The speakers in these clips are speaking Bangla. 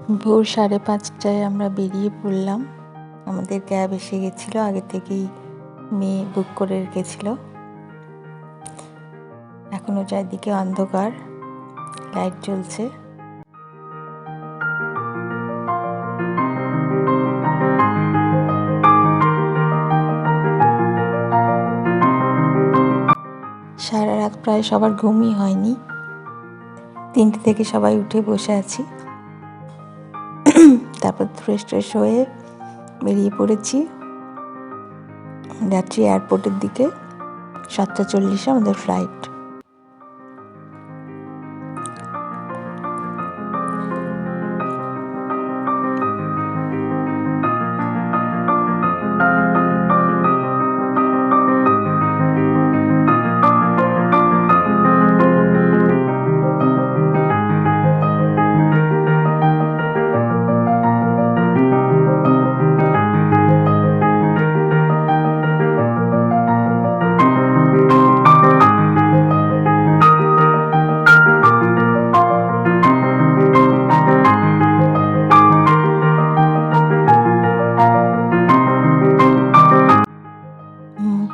ভোর 5:30টায় আমরা বেরিয়ে পড়লাম। আমাদের ক্যাব এসে গেছিল, আগে থেকেই মেয়ে বুক করে রেখেছিল। এখনো চারদিকে অন্ধকার, লাইট জ্বলছে। সারা রাত প্রায় সবার ঘুমই হয়নি। 3টে থেকে সবাই উঠে বসে আছি। তারপর ফ্রেশ হয়ে বেরিয়ে পড়েছি, যাচ্ছি এয়ারপোর্টের দিকে। 7:40 আমাদের ফ্লাইট।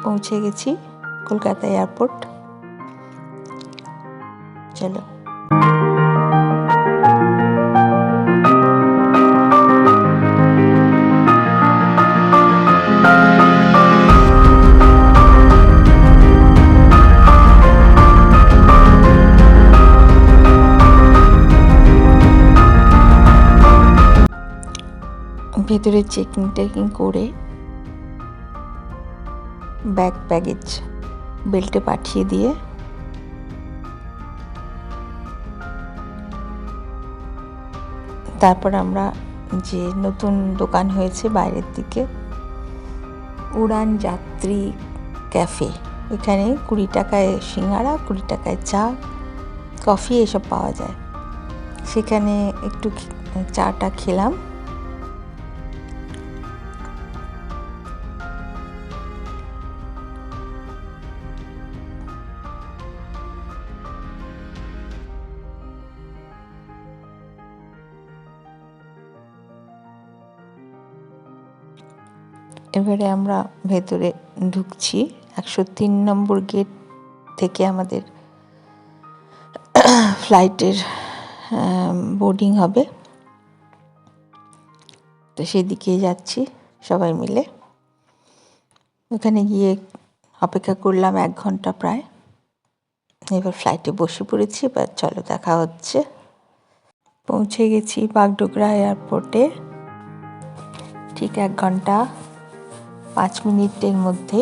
পৌঁছে গেছি কলকাতা এয়ারপোর্ট। চলো। ভেতরে চেকিং করে ব্যাগেজ বেল্টে পাঠিয়ে দিয়ে তারপর আমরা যে নতুন দোকান হয়েছে বাইরের দিকে, উড়ান যাত্রী ক্যাফে, এখানে 20 টাকায় সিঙ্গাড়া, 20 টাকায় চা, কফি এসব পাওয়া যায়। সেখানে একটু চাটা খেলাম। এবারে আমরা ভেতরে ঢুকছি। 103 নম্বর গেট থেকে আমাদের ফ্লাইটের বোর্ডিং হবে, তো সেদিকে যাচ্ছি সবাই মিলে। ওখানে গিয়ে অপেক্ষা করলাম 1 ঘন্টা প্রায়। এবার ফ্লাইটে বসে পড়েছি। এবার চলো দেখা হচ্ছে। পৌঁছে গেছি বাগডোগরা এয়ারপোর্টে ঠিক 1 ঘন্টা 5 মিনিটের মধ্যে।